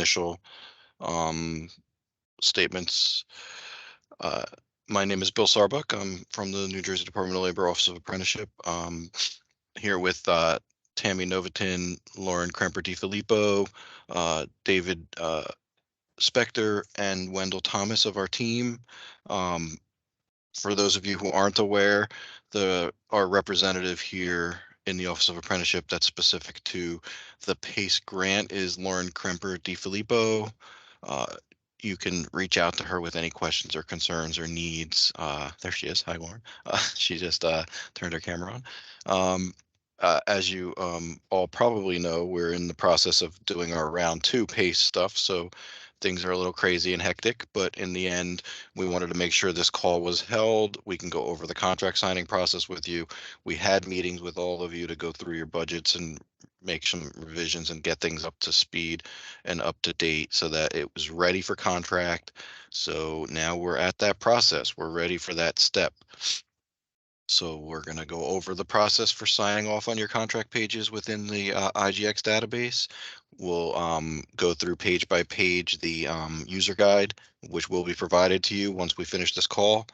initial statements. Uh, my name is Bill Sarbuck. I'm from the New Jersey Department of Labor Office of Apprenticeship. Here with Tammy Novatin, Lauren Kremper DiFilippo, David Spector, and Wendell Thomas of our team. For those of you who aren't aware, our representative here in the Office of Apprenticeship that's specific to the PACE grant is Lauren Kremper DiFilippo. You can reach out to her with any questions or concerns or needs. There she is. Hi, Lauren. She just turned her camera on. As you all probably know, we're in the process of doing our round 2 PACE stuff, so things are a little crazy and hectic, but in the end, we wanted to make sure this call was held. We can go over the contract signing process with you. We had meetings with all of you to go through your budgets and make some revisions and get things up to speed and up to date so that it was ready for contract. So now we're at that process. We're ready for that step. So we're going to go over the process for signing off on your contract pages within the IGX database. We'll go through page by page the user guide, which will be provided to you once we finish this call.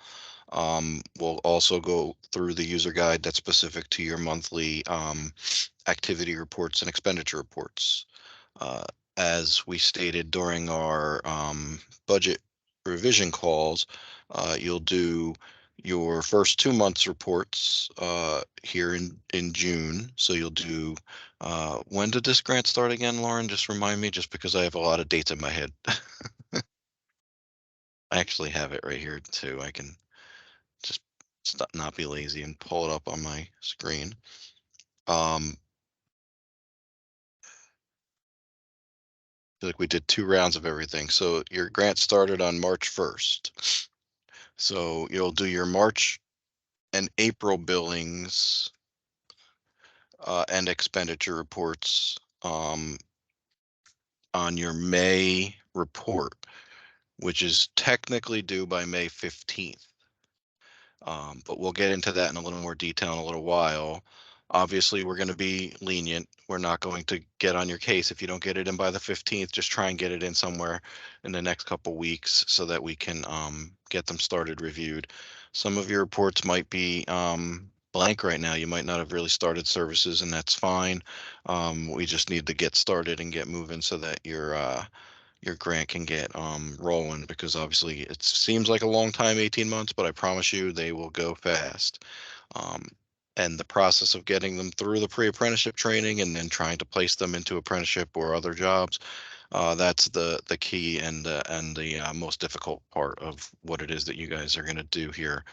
We'll also go through the user guide that's specific to your monthly activity reports and expenditure reports. As we stated during our budget revision calls, you'll do your first 2 months reports here in June. So you'll do, when did this grant start again, Lauren? Just remind me, just because I have a lot of dates in my head. I actually have it right here too. I can just not be lazy and pull it up on my screen. Feel like we did 2 rounds of everything. So your grant started on March 1st. So you'll do your March and April billings and expenditure reports on your May report, which is technically due by May 15th. But we'll get into that in a little more detail in a little while. Obviously, we're going to be lenient. We're not going to get on your case if you don't get it in by the 15th. Just try and get it in somewhere in the next couple weeks so that we can get them started reviewed. Some of your reports might be blank right now. You might not have really started services, and that's fine. We just need to get started and get moving so that your grant can get rolling, because obviously it seems like a long time, 18 months, but I promise you they will go fast. And the process of getting them through the pre-apprenticeship training and then trying to place them into apprenticeship or other jobs, that's the key and the most difficult part of what it is that you guys are going to do here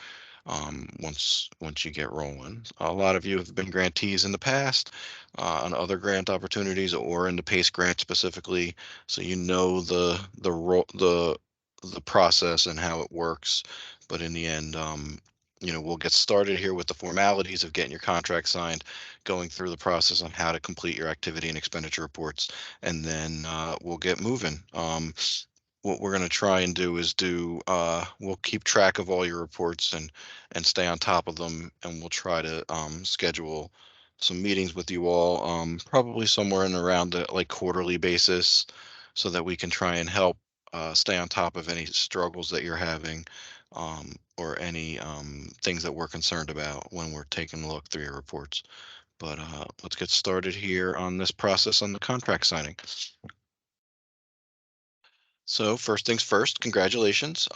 once you get rolling. A lot of you have been grantees in the past on other grant opportunities or in the PACE grant specifically, so you know the process and how it works. But in the end, we'll get started here with the formalities of getting your contract signed, going through the process on how to complete your activity and expenditure reports, and then we'll get moving. What we're going to try and do is we'll keep track of all your reports and stay on top of them, and we'll try to schedule some meetings with you all, probably somewhere in around the like quarterly basis, so that we can try and help stay on top of any struggles that you're having, or any things that we're concerned about when we're taking a look through your reports. But let's get started here on this process on the contract signing. So first things first, congratulations.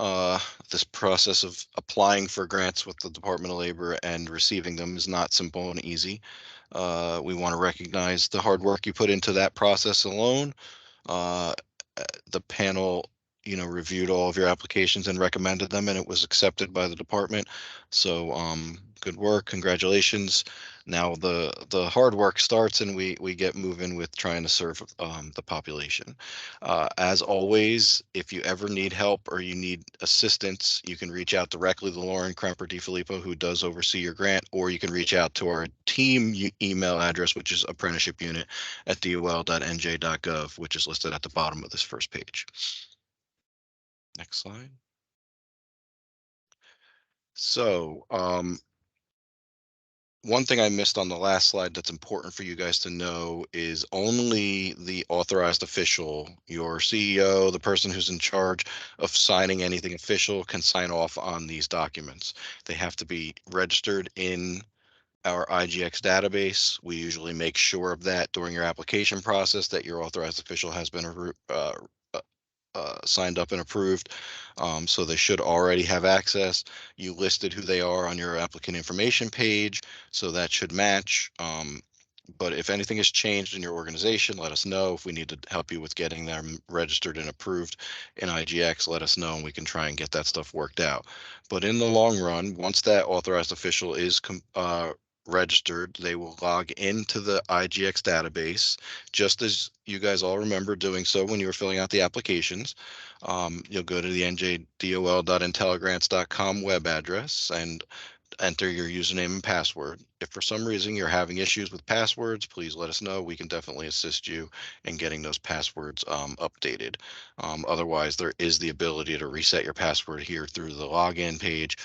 This process of applying for grants with the Department of Labor and receiving them is not simple and easy. We want to recognize the hard work you put into that process alone. Uh, the panel, reviewed all of your applications and recommended them, and it was accepted by the department. So good work, congratulations. Now the hard work starts, and we get moving with trying to serve the population. As always, if you ever need help or you need assistance, you can reach out directly to Lauren Kremper DiFilippo, who does oversee your grant, or you can reach out to our team email address, which is apprenticeshipunit@dol.nj.gov, which is listed at the bottom of this first page. Next slide. So One thing I missed on the last slide that's important for you guys to know is only the authorized official, your CEO, the person who's in charge of signing anything official, can sign off on these documents. They have to be registered in our IGX database. We usually make sure of that during your application process that your authorized official has been signed up and approved. So they should already have access. You listed who they are on your applicant information page, so that should match. But if anything has changed in your organization, let us know. If we need to help you with getting them registered and approved in IGX, let us know and we can try and get that stuff worked out. But in the long run, once that authorized official is registered, they will log into the IGX database, just as you guys all remember doing so when you were filling out the applications. You'll go to the njdol.intelligrants.com web address and enter your username and password. If for some reason you're having issues with passwords, please let us know. We can definitely assist you in getting those passwords updated. Otherwise, there is the ability to reset your password here through the login page.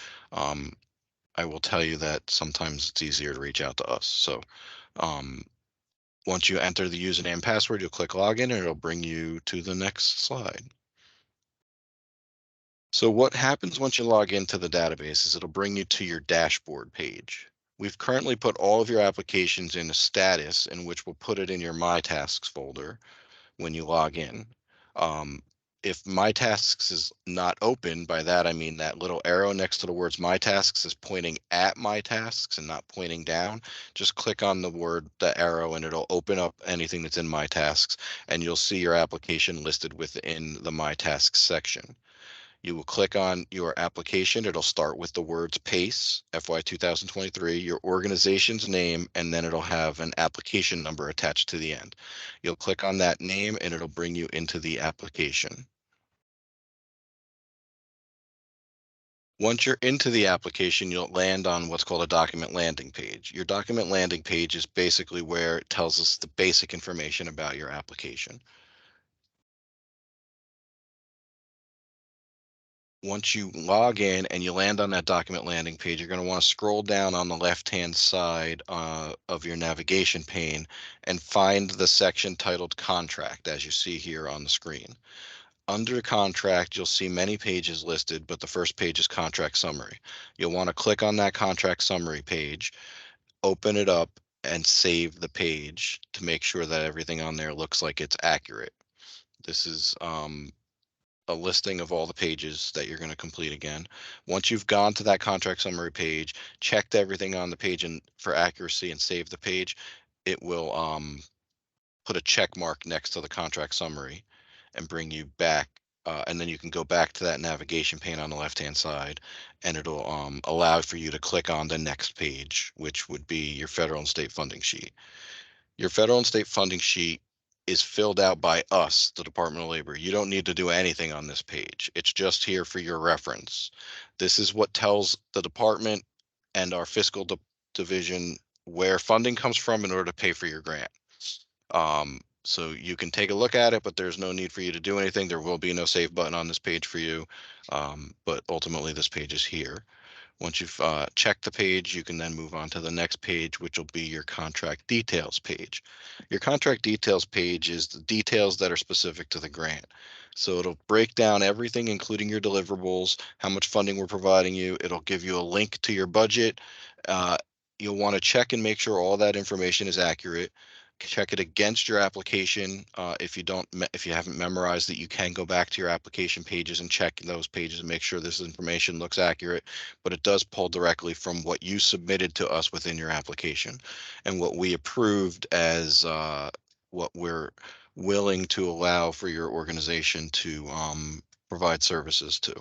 I will tell you that sometimes it's easier to reach out to us. So um, once you enter the username and password, you'll click login and it'll bring you to the next slide. So what happens once you log into the database is it'll bring you to your dashboard page. We've currently put all of your applications in a status in which we'll put it in your My Tasks folder when you log in. If My Tasks is not open, by that I mean that little arrow next to the words My Tasks is pointing at My Tasks and not pointing down. Just click on the arrow, and it'll open up anything that's in My Tasks, and you'll see your application listed within the My Tasks section. You will click on your application. It'll start with the words PACE, FY 2023, your organization's name, and then it'll have an application number attached to the end. You'll click on that name and it'll bring you into the application. Once you're into the application, you'll land on what's called a document landing page. Your document landing page is basically where it tells us the basic information about your application. Once you log in and you land on that document landing page, you're going to want to scroll down on the left-hand side of your navigation pane and find the section titled Contract, as you see here on the screen. Under Contract, you'll see many pages listed, but the first page is Contract Summary. You'll want to click on that Contract Summary page, open it up, and save the page to make sure that everything on there looks like it's accurate. This is a listing of all the pages that you're going to complete again. Once you've gone to that contract summary page, checked everything on the page and for accuracy and save the page, it will put a check mark next to the contract summary and bring you back. And then you can go back to that navigation pane on the left-hand side, and it'll allow for you to click on the next page, which would be your federal and state funding sheet. Your federal and state funding sheet is filled out by us, the Department of Labor. You don't need to do anything on this page. It's just here for your reference. This is what tells the department and our fiscal division where funding comes from in order to pay for your grant. So you can take a look at it, but there's no need for you to do anything. There will be no save button on this page for you. But ultimately this page is here. Once you've checked the page, you can then move on to the next page, which will be your contract details page. Your contract details page is the details that are specific to the grant. So it'll break down everything, including your deliverables, how much funding we're providing you. It'll give you a link to your budget. Uh, you'll want to check and make sure all that information is accurate. Check it against your application. If you haven't memorized it, you can go back to your application pages and check those pages and make sure this information looks accurate. But it does pull directly from what you submitted to us within your application and what we approved as what we're willing to allow for your organization to provide services to.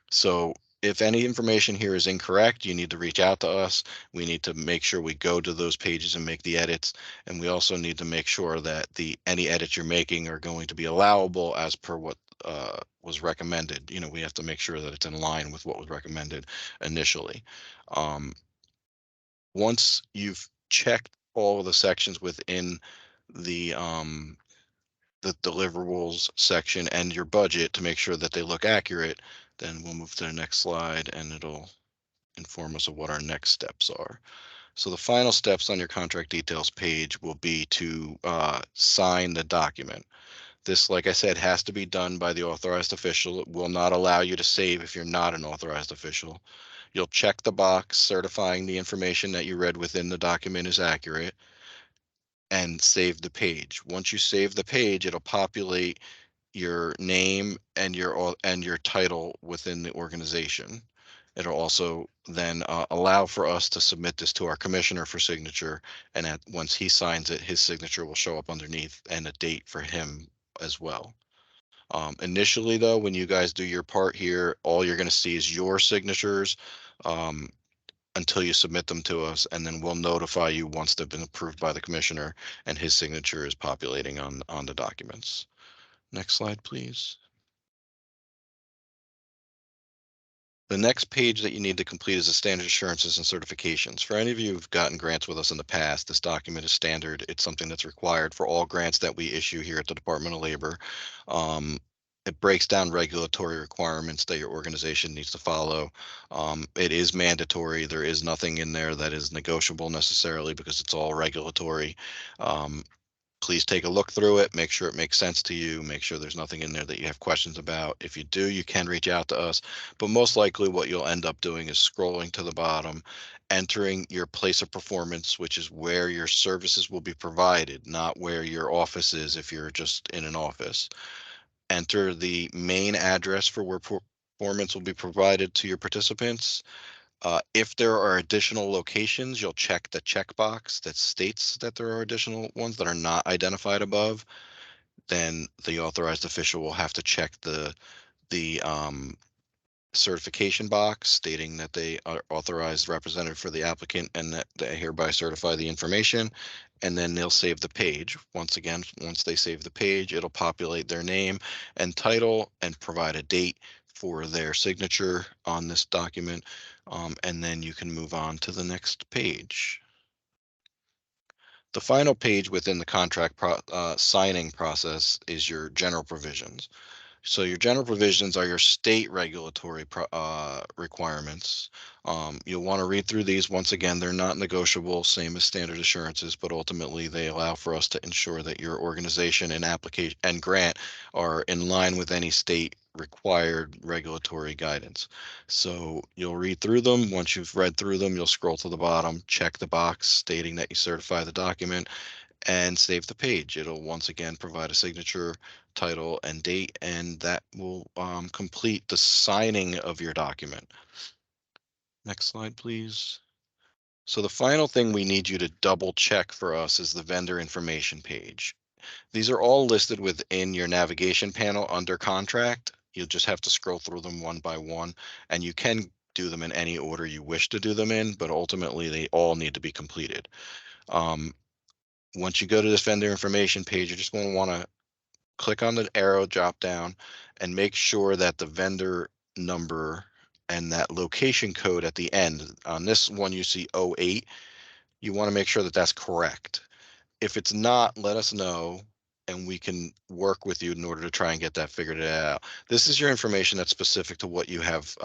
So if any information here is incorrect, you need to reach out to us. We need to make sure we go to those pages and make the edits. And we also need to make sure that any edits you're making are going to be allowable as per what was recommended. We have to make sure that it's in line with what was recommended initially. Once you've checked all of the sections within the deliverables section and your budget to make sure that they look accurate, then we'll move to the next slide and it'll inform us of what our next steps are. So the final steps on your contract details page will be to sign the document. This, like I said, has to be done by the authorized official. It will not allow you to save if you're not an authorized official. You'll check the box certifying the information that you read within the document is accurate and save the page. Once you save the page, it'll populate your name and your title within the organization. It'll also then allow for us to submit this to our commissioner for signature, and once he signs it, his signature will show up underneath and a date for him as well. Initially, though, when you guys do your part here, all you're going to see is your signatures um, until you submit them to us, and then we'll notify you once they've been approved by the commissioner and his signature is populating on the documents. Next slide, please. The next page that you need to complete is the standard assurances and certifications. For any of you who've gotten grants with us in the past, this document is standard. It's something that's required for all grants that we issue here at the Department of Labor. It breaks down regulatory requirements that your organization needs to follow. It is mandatory. There is nothing in there that is negotiable necessarily because it's all regulatory. Um, Please take a look through it, make sure it makes sense to you, make sure there's nothing in there that you have questions about. If you do, you can reach out to us, but most likely what you'll end up doing is scrolling to the bottom, entering your place of performance, which is where your services will be provided, not where your office is if you're just in an office. Enter the main address for where performance will be provided to your participants. If there are additional locations, you'll check the checkbox that states that there are additional ones that are not identified above. Then the authorized official will have to check the certification box stating that they are authorized representative for the applicant and that they hereby certify the information. And then they'll save the page. Once again, once they save the page, it'll populate their name and title and provide a date for their signature on this document. And then you can move on to the next page. The final page within the contract signing process is your general provisions. So your general provisions are your state regulatory requirements. You'll want to read through these. Once again, they're not negotiable, same as standard assurances, but ultimately they allow for us to ensure that your organization and application and grant are in line with any state required regulatory guidance. So you'll read through them. Once you've read through them, you'll scroll to the bottom, check the box stating that you certify the document, and save the page. It'll once again provide a signature, title, and date, and that will complete the signing of your document. Next slide, please. So the final thing we need you to double check for us is the vendor information page. These are all listed within your navigation panel under contract. You'll just have to scroll through them one by one, and you can do them in any order you wish to do them in, but ultimately they all need to be completed. Um, Once you go to this vendor information page, you're just going to want to click on the arrow drop down and make sure that the vendor number and that location code at the end, on this one you see '08, you want to make sure that that's correct. If it's not, let us know and we can work with you in order to try and get that figured out. This is your information that's specific to what you have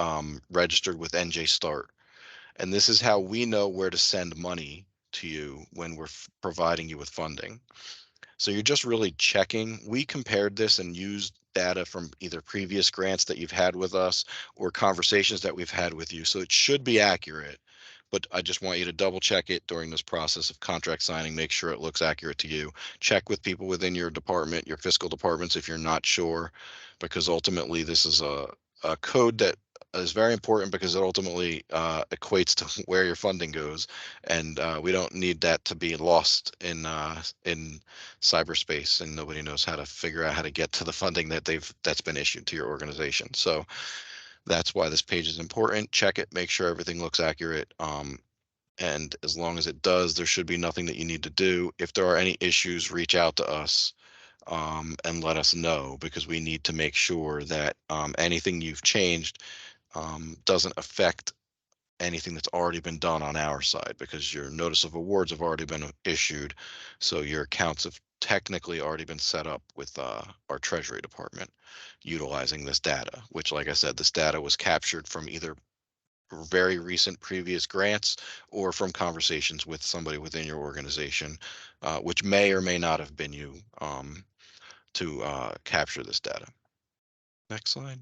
registered with NJ Start. And this is how we know where to send money to you when we're providing you with funding. So you're just really checking. We compared this and used data from either previous grants that you've had with us or conversations that we've had with you. So it should be accurate, but I just want you to double check it during this process of contract signing, make sure it looks accurate to you. Check with people within your department, your fiscal departments, if you're not sure, because ultimately this is a code that is very important because it ultimately equates to where your funding goes, and we don't need that to be lost in cyberspace and nobody knows how to figure out how to get to the funding that's been issued to your organization. So that's why this page is important. Check it, make sure everything looks accurate. And as long as it does, there should be nothing that you need to do. If there are any issues, reach out to us and let us know, because we need to make sure that anything you've changed doesn't affect anything that's already been done on our side, because your notice of awards have already been issued. So your accounts have technically already been set up with our Treasury Department utilizing this data, which, like I said, this data was captured from either very recent previous grants or from conversations with somebody within your organization, which may or may not have been you, to capture this data. Next slide.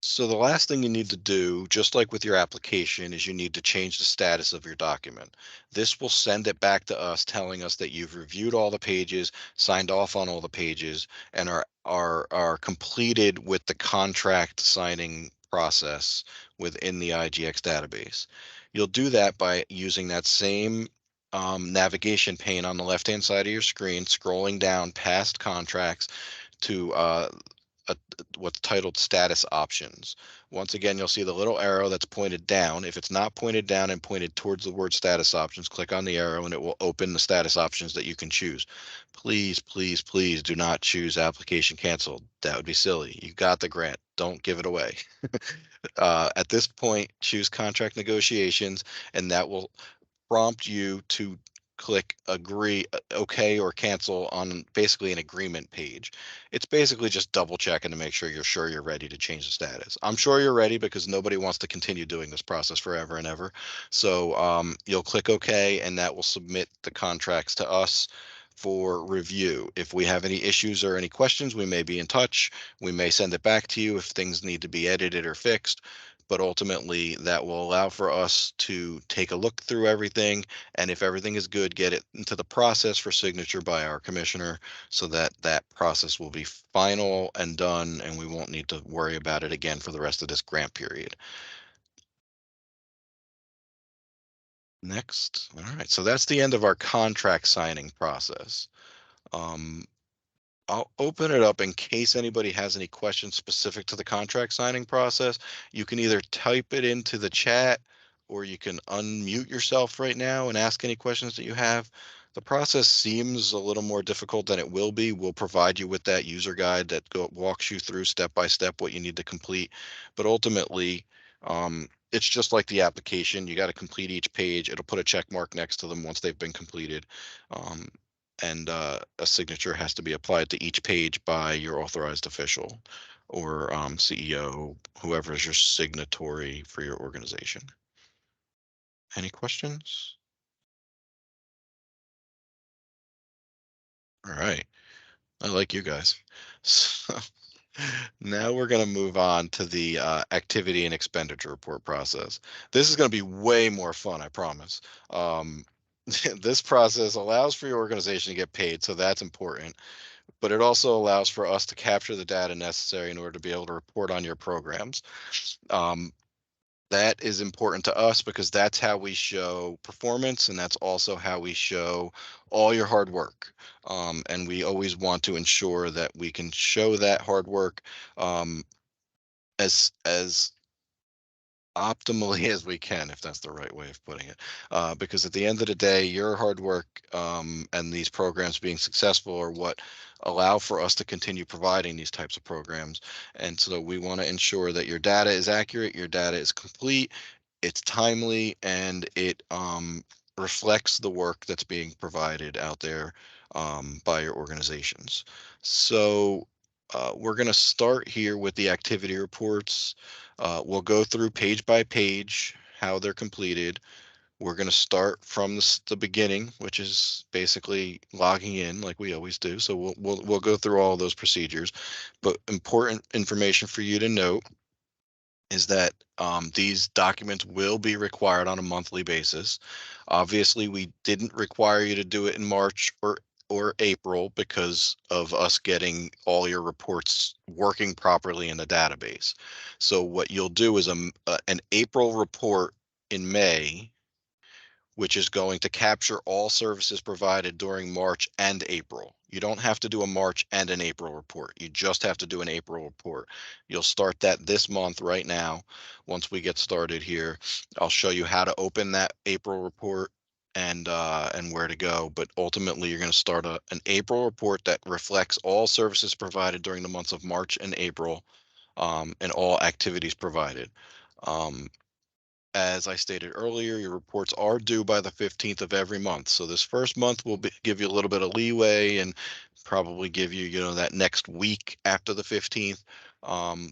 So the last thing you need to do, just like with your application, is you need to change the status of your document. This will send it back to us telling us that you've reviewed all the pages, signed off on all the pages, and are completed with the contract signing process within the IGX database. You'll do that by using that same navigation pane on the left-hand side of your screen, scrolling down past contracts to a, what's titled status options. Once again, you'll see the little arrow that's pointed down. If it's not pointed down and pointed towards the word status options, click on the arrow and it will open the status options that you can choose. Please, please, please do not choose application canceled. That would be silly. You got the grant. Don't give it away. At this point, choose contract negotiations, and that will prompt you to click agree, okay, or cancel on basically an agreement page. It's basically just double checking to make sure you're ready to change the status. I'm sure you're ready because nobody wants to continue doing this process forever and ever. So you'll click OK, and that will submit the contracts to us for review. If we have any issues or any questions, we may be in touch. We may send it back to you if things need to be edited or fixed, but ultimately that will allow for us to take a look through everything, and if everything is good, get it into the process for signature by our commissioner, so that that process will be final and done, and we won't need to worry about it again for the rest of this grant period. Next. All right, so that's the end of our contract signing process. um, I'll open it up in case anybody has any questions specific to the contract signing process. You can either type it into the chat or you can unmute yourself right now and ask any questions that you have. The process seems a little more difficult than it will be. We'll provide you with that user guide that walks you through step by step what you need to complete. But ultimately, it's just like the application. You got to complete each page. It'll put a check mark next to them once they've been completed. Um, and a signature has to be applied to each page by your authorized official or CEO, whoever is your signatory for your organization. Any questions? All right. I like you guys. So now we're going to move on to the activity and expenditure report process. This is going to be way more fun, I promise. Um, this process allows for your organization to get paid, so that's important, but it also allows for us to capture the data necessary in order to be able to report on your programs. Um, that is important to us because that's how we show performance, and that's also how we show all your hard work. And we always want to ensure that we can show that hard work um, as optimally as we can, if that's the right way of putting it. Because at the end of the day, your hard work and these programs being successful are what allow for us to continue providing these types of programs. And so we want to ensure that your data is accurate, your data is complete, it's timely, and it reflects the work that's being provided out there by your organizations. So we're going to start here with the activity reports. We'll go through page by page how they're completed. We're going to start from the beginning, which is basically logging in like we always do. So we'll go through all those procedures. But important information for you to note is that these documents will be required on a monthly basis. Obviously, we didn't require you to do it in March or April because of us getting all your reports working properly in the database. So what you'll do is an April report in May, which is going to capture all services provided during March and April. You don't have to do a March and an April report. You just have to do an April report. You'll start that this month right now. Once we get started here, I'll show you how to open that April report and where to go. But ultimately, you're going to start an April report that reflects all services provided during the months of March and April, and all activities provided. Um, as I stated earlier, your reports are due by the 15th of every month. So this first month will give you a little bit of leeway and probably give you, that next week after the 15th.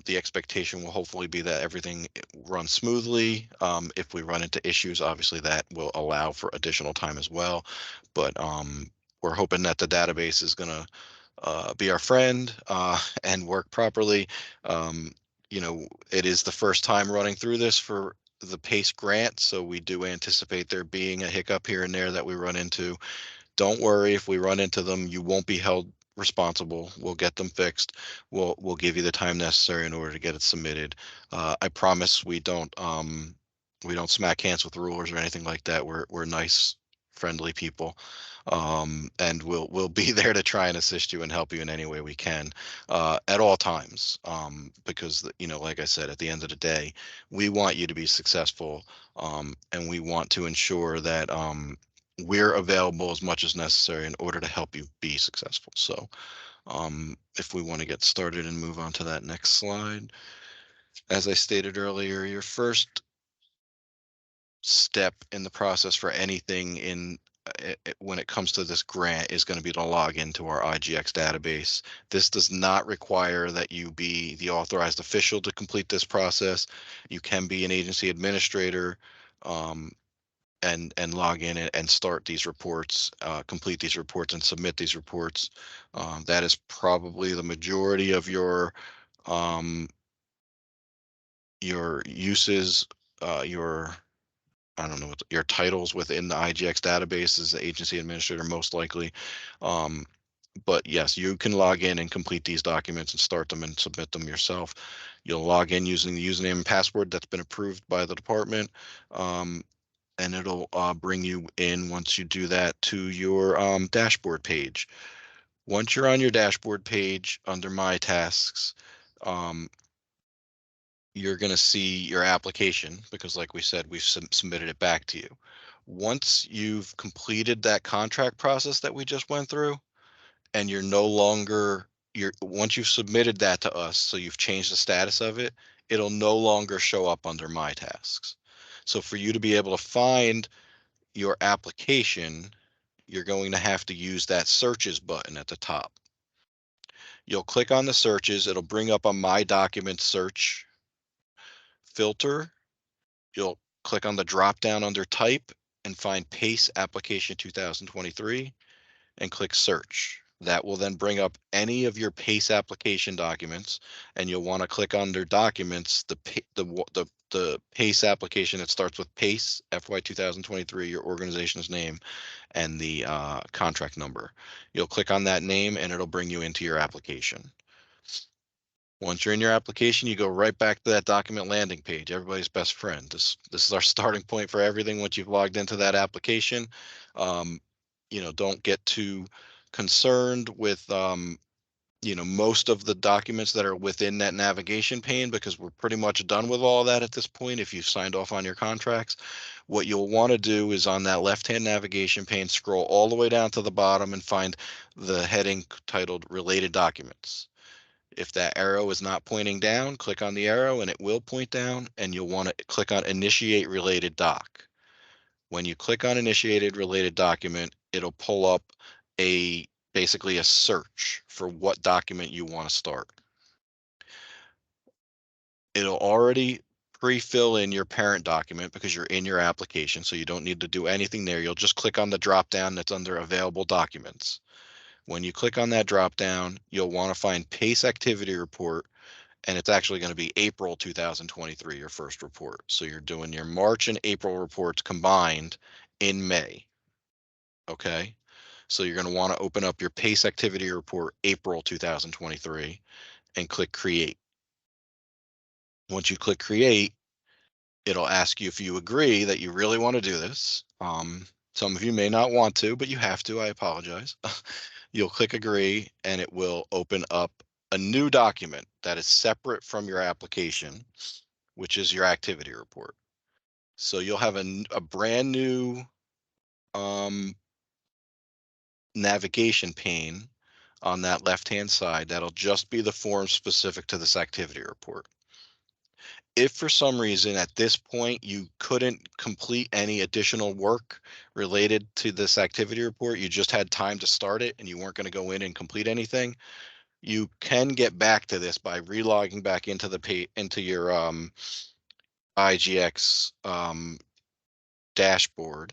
The expectation will hopefully be that everything runs smoothly. If we run into issues, obviously that will allow for additional time as well. But we're hoping that the database is going to be our friend and work properly. Um, it is the first time running through this for the PACE grant, so we do anticipate there being a hiccup here and there that we run into. Don't worry, if we run into them, you won't be held responsible. We'll get them fixed. We'll give you the time necessary in order to get it submitted. I promise we don't smack hands with rulers or anything like that. We're nice, friendly people. And we'll be there to try and assist you and help you in any way we can at all times. Because like I said, at the end of the day, we want you to be successful, and we want to ensure that we're available as much as necessary in order to help you be successful. So if we want to get started and move on to that next slide, as I stated earlier, your first step in the process for anything when it comes to this grant is going to be to log into our IGX database. This does not require that you be the authorized official to complete this process. You can be an agency administrator, um, and log in and start these reports, complete these reports and submit these reports. That is probably the majority of your uses, your I don't know what your titles within the IGX database is, the agency administrator most likely. Um, but yes, you can log in and complete these documents and start them and submit them yourself. You'll log in using the username and password that's been approved by the department. And it'll bring you in, once you do that, to your dashboard page. Once you're on your dashboard page under My Tasks, um, you're going to see your application because, like we said, we've submitted it back to you. Once you've completed that contract process that we just went through, and you're no longer once you've submitted that to us, so you've changed the status of it, it'll no longer show up under My Tasks. So for you to be able to find your application, you're going to have to use that searches button at the top. You'll click on the searches. It'll bring up a My Documents search filter. You'll click on the drop down under type and find PACE Application 2023 and click search. That will then bring up any of your PACE application documents, and you'll want to click under documents, the PACE application that starts with PACE FY 2023, your organization's name, and the contract number. You'll click on that name and it'll bring you into your application. Once you're in your application, you go right back to that document landing page, everybody's best friend. This is our starting point for everything. Once you've logged into that application, don't get too concerned with most of the documents that are within that navigation pane, because we're pretty much done with all that at this point if you've signed off on your contracts. What you'll want to do is, on that left-hand navigation pane, scroll all the way down to the bottom and find the heading titled Related Documents. If that arrow is not pointing down, click on the arrow and it will point down, and you'll want to click on Initiate Related Doc. When you click on Initiated Related Document, it'll pull up basically a search for what document you want to start. It'll already pre-fill in your parent document because you're in your application, so you don't need to do anything there. You'll just click on the drop down that's under Available Documents. When you click on that drop down, you'll want to find PACE Activity Report, and it's actually going to be April 2023, your first report. So you're doing your March and April reports combined in May. Okay, so you're going to want to open up your PACE Activity Report April 2023 and click Create. Once you click Create, it'll ask you if you agree that you really want to do this. Some of you may not want to, but you have to. I apologize. You'll click Agree, and it will open up a new document that is separate from your application, which is your activity report. So you'll have a brand new navigation pane on that left-hand side that'll just be the form specific to this activity report. If for some reason at this point you couldn't complete any additional work related to this activity report, you just had time to start it and you weren't going to go in and complete anything, you can get back to this by relogging back into into your IGX dashboard,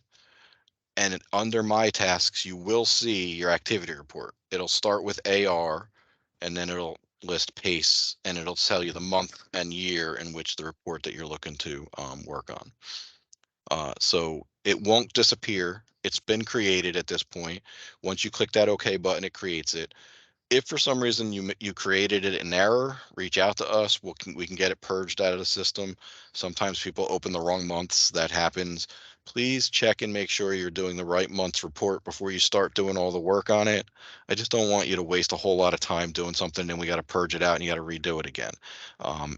and under my tasks you will see your activity report. It'll start with AR, and then it'll list pace, and it'll tell you the month and year in which the report that you're looking to work on. So it won't disappear. It's been created at this point. Once you click that OK button, it creates it. If for some reason you created it in error, reach out to us. We can get it purged out of the system. Sometimes people open the wrong months. That happens. Please check and make sure you're doing the right month's report before you start doing all the work on it. I just don't want you to waste a whole lot of time doing something and we got to purge it out and you got to redo it again.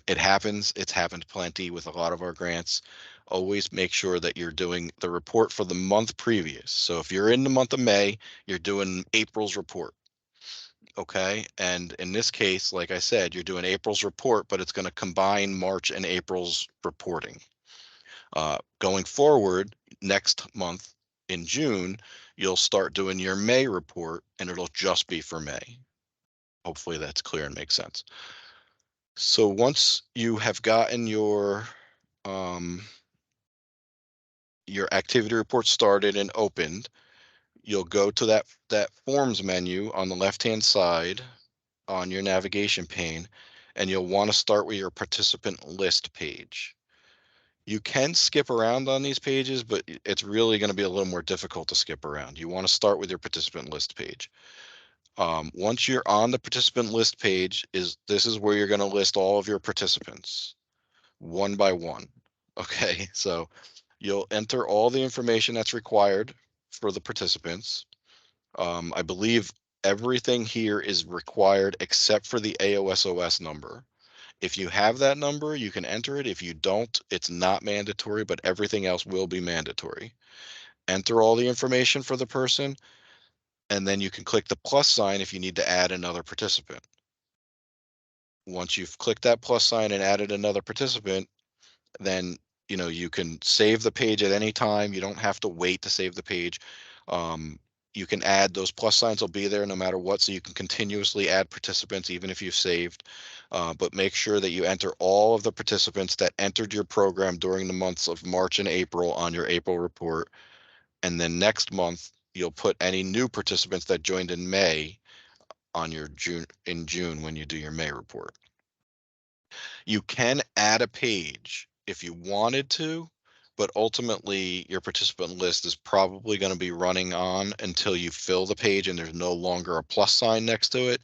It happens. It's happened plenty with a lot of our grants. Always make sure that you're doing the report for the month previous. So if you're in the month of May, you're doing April's report. Okay, and in this case, like I said, you're doing April's report, but it's going to combine March and April's reporting. Going forward, next month in June, you'll start doing your May report, and it'll just be for May. Hopefully that's clear and makes sense. So once you have gotten your activity report started and opened, you'll go to that forms menu on the left-hand side on your navigation pane, and you'll want to start with your participant list page. You can skip around on these pages, but it's really going to be a little more difficult to skip around. You want to start with your participant list page. Once you're on the participant list page, this is where you're going to list all of your participants one by one. Okay, so you'll enter all the information that's required for the participants. I believe everything here is required except for the AOSOS number. If you have that number, you can enter it. If you don't, it's not mandatory, but everything else will be mandatory. Enter all the information for the person, and then you can click the plus sign if you need to add another participant. Once you've clicked that plus sign and added another participant, then you can save the page at any time. You don't have to wait to save the page. You can add those plus signs will be there no matter what, so you can continuously add participants even if you've saved. But make sure that you enter all of the participants that entered your program during the months of March and April on your April report. And then next month, you'll put any new participants that joined in May on your June when you do your May report. You can add a page if you wanted to, but ultimately your participant list is probably going to be running on until you fill the page and there's no longer a plus sign next to it.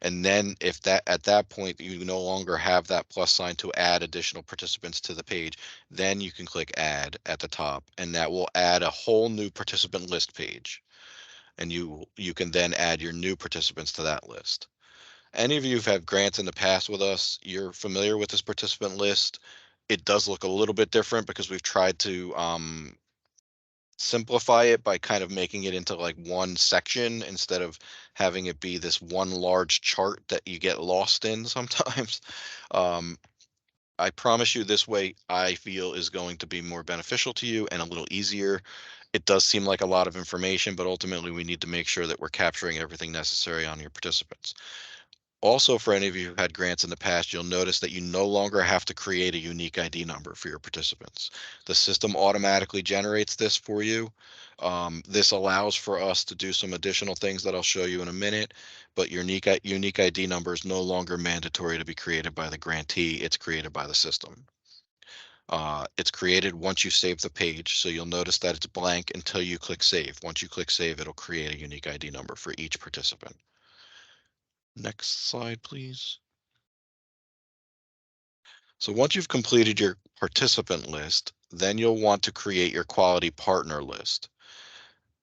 And then if that at that point you no longer have that plus sign to add additional participants to the page, then you can click add at the top and that will add a whole new participant list page. And you can then add your new participants to that list. Any of you who've had grants in the past with us, you're familiar with this participant list. It does look a little bit different because we've tried to simplify it by kind of making it into like one section instead of having it be this one large chart that you get lost in sometimes. Um, I promise you this way I feel is going to be more beneficial to you and a little easier. It does seem like a lot of information, but ultimately we need to make sure that we're capturing everything necessary on your participants. Also, for any of you who had grants in the past, you'll notice that you no longer have to create a unique ID number for your participants. The system automatically generates this for you. This allows for us to do some additional things that I'll show you in a minute, but your unique ID number is no longer mandatory to be created by the grantee. It's created by the system. It's created once you save the page, so you'll notice that it's blank until you click save. Once you click save, it'll create a unique ID number for each participant. Next slide, please. So once you've completed your participant list, then you'll want to create your quality partner list.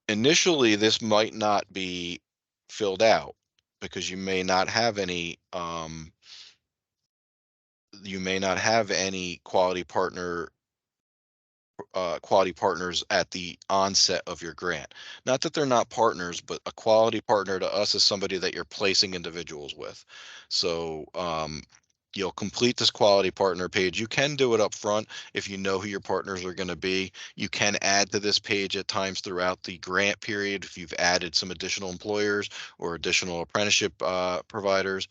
Initially, this might not be filled out because you may not have any quality partners at the onset of your grant. Not that they're not partners, but a quality partner to us is somebody that you're placing individuals with. So You'll complete this quality partner page. You can do it up front if you know who your partners are going to be. You can add to this page at times throughout the grant period if you've added some additional employers or additional apprenticeship providers.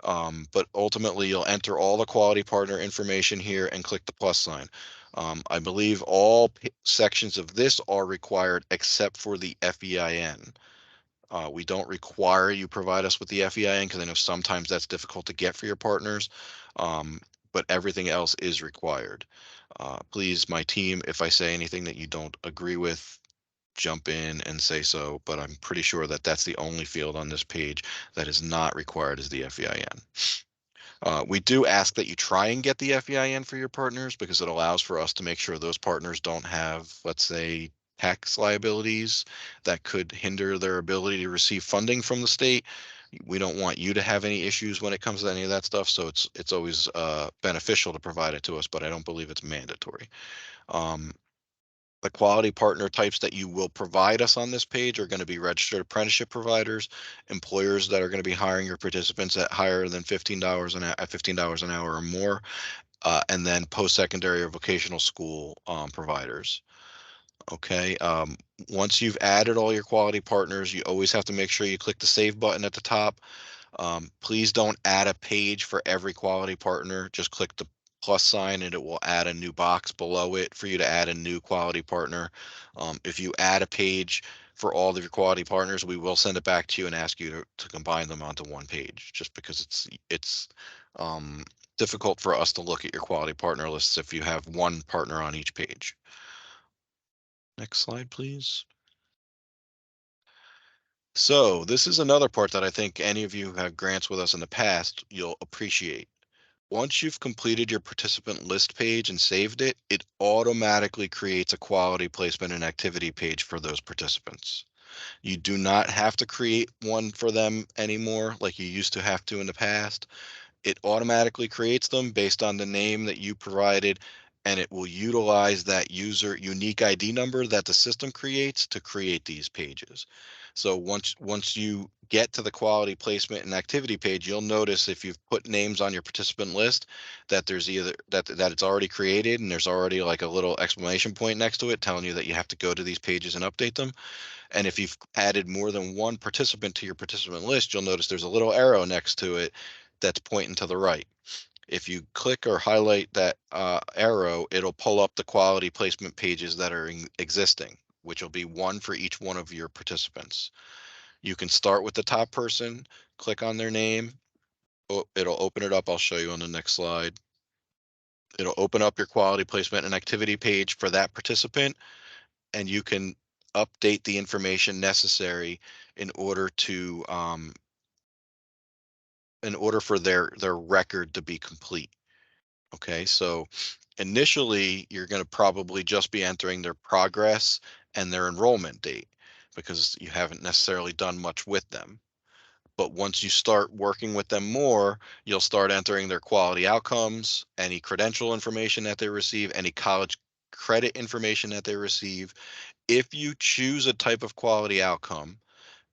But ultimately, you'll enter all the quality partner information here and click the plus sign. I believe all sections of this are required except for the FEIN. We don't require you provide us with the FEIN because I know sometimes that's difficult to get for your partners, um, but everything else is required. Please, my team, if I say anything that you don't agree with, jump in and say so, but I'm pretty sure that that's the only field on this page that is not required is the FEIN. We do ask that you try and get the FEIN for your partners because it allows for us to make sure those partners don't have, let's say, tax liabilities that could hinder their ability to receive funding from the state. We don't want you to have any issues when it comes to any of that stuff, so it's always beneficial to provide it to us, but I don't believe it's mandatory. Um, the quality partner types that you will provide us on this page are going to be registered apprenticeship providers, employers that are going to be hiring your participants at higher than $15 an hour or more, and then post-secondary or vocational school providers. Okay. Once you've added all your quality partners, you always have to make sure you click the save button at the top. Please don't add a page for every quality partner. Just click the plus sign and it will add a new box below it for you to add a new quality partner. If you add a page for all of your quality partners, we will send it back to you and ask you to combine them onto one page, just because it's um, difficult for us to look at your quality partner lists if you have one partner on each page. Next slide, please. So this is another part that I think any of you who have grants with us in the past, you'll appreciate. Once you've completed your participant list page and saved it, it automatically creates a quality placement and activity page for those participants. You do not have to create one for them anymore like you used to have to in the past. It automatically creates them based on the name that you provided, and it will utilize that user unique ID number that the system creates to create these pages. So once you get to the quality placement and activity page, you'll notice if you've put names on your participant list that there's either that it's already created and there's already like a little exclamation point next to it telling you that you have to go to these pages and update them. And if you've added more than one participant to your participant list, you'll notice there's a little arrow next to it that's pointing to the right. If you click or highlight that arrow, it'll pull up the quality placement pages that are existing, which will be one for each one of your participants. You can start with the top person, click on their name. Oh, it'll open it up. I'll show you on the next slide. It'll open up your quality placement and activity page for that participant, and you can update the information necessary in order to in order for their record to be complete. Okay, so initially you're going to probably just be entering their progress and their enrollment date because you haven't necessarily done much with them. But once you start working with them more, you'll start entering their quality outcomes, any credential information that they receive, any college credit information that they receive. If you choose a type of quality outcome,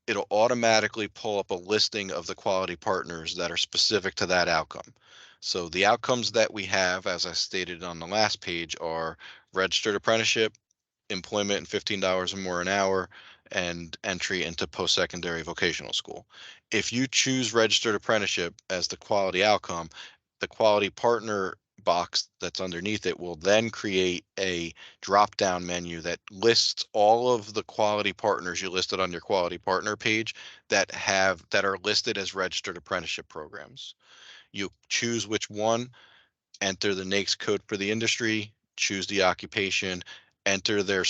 it'll automatically pull up a listing of the quality partners that are specific to that outcome. So the outcomes that we have, as I stated on the last page, are registered apprenticeship, employment and $15 or more an hour, and entry into post-secondary vocational school. If you choose registered apprenticeship as the quality outcome, the quality partner box that's underneath it will then create a drop down menu that lists all of the quality partners you listed on your quality partner page that are listed as registered apprenticeship programs. You choose which one, enter the NAICS code for the industry, choose the occupation, enter their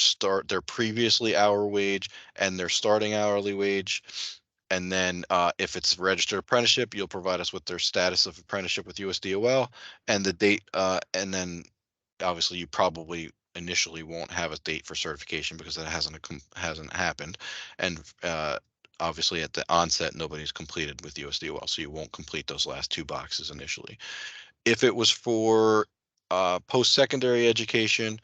previously hour wage and their starting hourly wage. And then if it's registered apprenticeship, you'll provide us with their status of apprenticeship with USDOL and the date. And then obviously you probably initially won't have a date for certification because that hasn't happened. And obviously at the onset, nobody's completed with USDOL, so you won't complete those last two boxes initially. If it was for post-secondary education,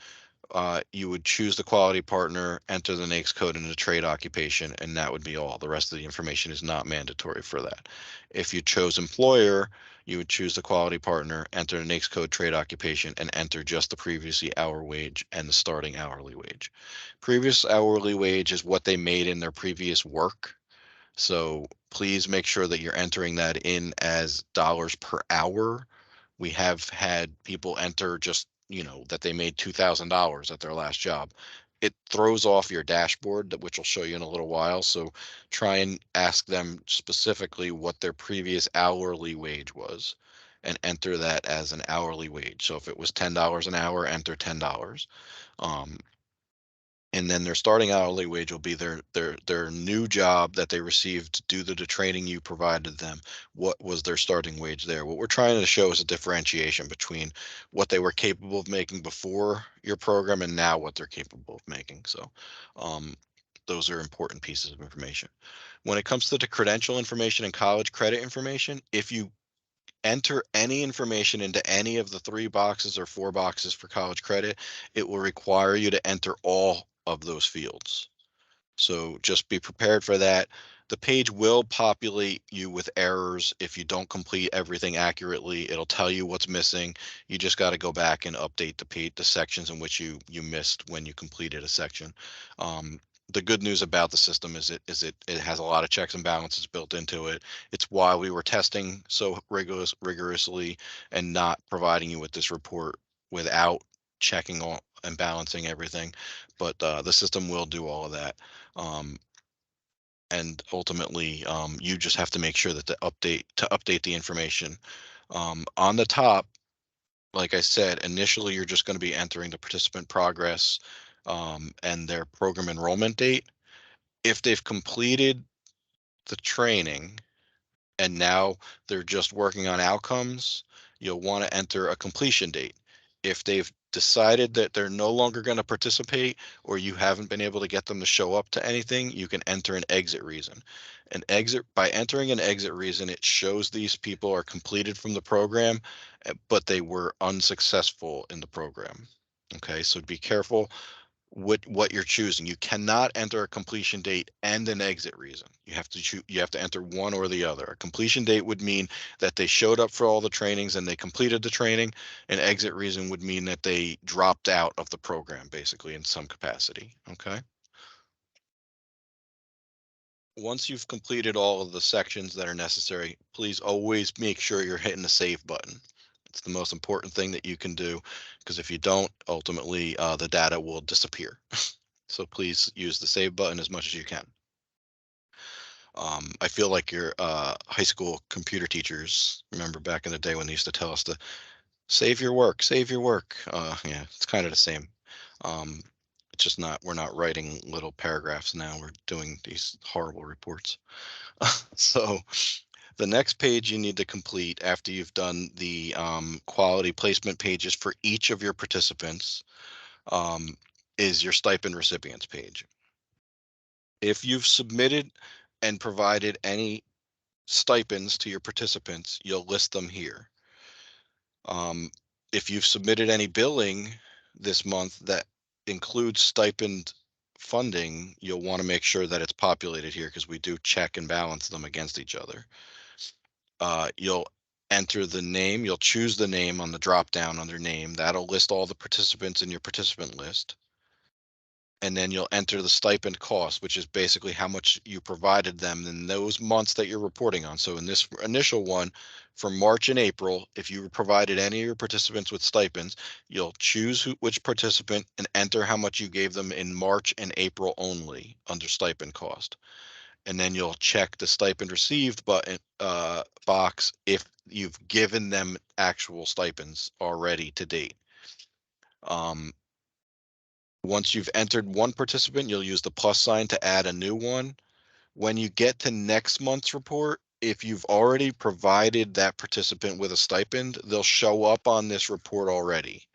you would choose the quality partner, enter the NAICS code and the trade occupation, and that would be all. The rest of the information is not mandatory for that. If you chose employer, you would choose the quality partner, enter the NAICS code, trade occupation, and enter just the previously hour wage and the starting hourly wage. Previous hourly wage is what they made in their previous work. So please make sure that you're entering that in as dollars per hour. We have had people enter just, that they made $2,000 at their last job. It throws off your dashboard, which I'll show you in a little while. So try and ask them specifically what their previous hourly wage was and enter that as an hourly wage. So if it was $10 an hour, enter $10. Um, and then their starting hourly wage will be their new job that they received due to the training you provided them. What was their starting wage there? What we're trying to show is a differentiation between what they were capable of making before your program and now what they're capable of making. So um, those are important pieces of information. When it comes to the credential information and college credit information, if you enter any information into any of the 3 boxes or 4 boxes for college credit, it will require you to enter all of those fields. So just be prepared for that. The page will populate you with errors if you don't complete everything accurately. It'll tell you what's missing. You just got to go back and update the sections in which you missed when you completed a section. The good news about the system is it has a lot of checks and balances built into it. It's why we were testing so rigorously and not providing you with this report without checking all and balancing everything. But the system will do all of that. Um, and ultimately, you just have to make sure that to update the information. On the top, like I said, initially you're just going to be entering the participant progress and their program enrollment date. If they've completed the training and now they're just working on outcomes, you'll want to enter a completion date. If they've decided that they're no longer going to participate or you haven't been able to get them to show up to anything, you can enter an exit reason. By entering an exit reason, it shows these people are completed from the program, but they were unsuccessful in the program. Okay, so be careful what you're choosing. You cannot enter a completion date and an exit reason. You have to choose, you have to enter one or the other. A completion date would mean that they showed up for all the trainings and they completed the training. An exit reason would mean that they dropped out of the program basically in some capacity. Okay. Once you've completed all of the sections that are necessary, please always make sure you're hitting the save button. It's the most important thing that you can do, because if you don't, ultimately the data will disappear. So please use the save button as much as you can. I feel like your high school computer teachers, remember back in the day when they used to tell us to save your work, save your work. Yeah, it's kind of the same. Um, it's just not, we're not writing little paragraphs now. We're doing these horrible reports. So the next page you need to complete after you've done the quality placement pages for each of your participants um, is your stipend recipients page. If you've submitted and provided any stipends to your participants, you'll list them here. If you've submitted any billing this month that includes stipend funding, you'll want to make sure that it's populated here because we do check and balance them against each other. You'll enter the name, you'll choose the name on the drop down under name. That'll list all the participants in your participant list. And then you'll enter the stipend cost, which is basically how much you provided them in those months that you're reporting on. So in this initial one, for March and April, if you provided any of your participants with stipends, you'll choose which participant and enter how much you gave them in March and April only under stipend cost. And then you'll check the stipend received button box if you've given them actual stipends already to date. Once you've entered one participant, you'll use the plus sign to add a new one. When you get to next month's report, if you've already provided that participant with a stipend, they'll show up on this report already.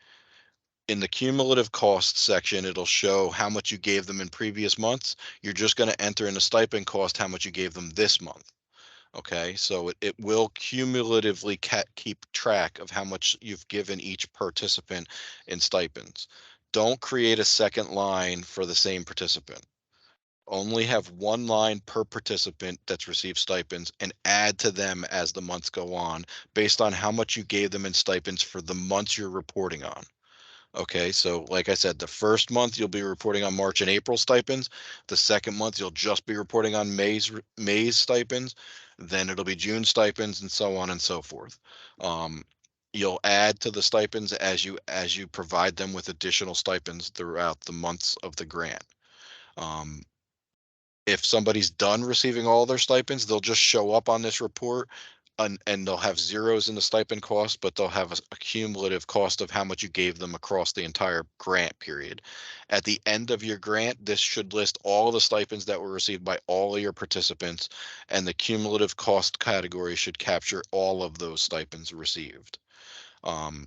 In the cumulative cost section, it'll show how much you gave them in previous months. You're just going to enter in the stipend cost how much you gave them this month. Okay, so it will cumulatively keep track of how much you've given each participant in stipends. Don't create a second line for the same participant. Only have one line per participant that's received stipends and add to them as the months go on based on how much you gave them in stipends for the months you're reporting on. Okay, so like I said, the first month you'll be reporting on March and April stipends. The second month you'll just be reporting on May's stipends. Then it'll be June stipends and so on and so forth. Um, you'll add to the stipends as you provide them with additional stipends throughout the months of the grant. Um, if somebody's done receiving all their stipends, they'll just show up on this report and they'll have zeros in the stipend cost, but they'll have a cumulative cost of how much you gave them across the entire grant period. At the end of your grant, this should list all the stipends that were received by all of your participants, and the cumulative cost category should capture all of those stipends received. Um,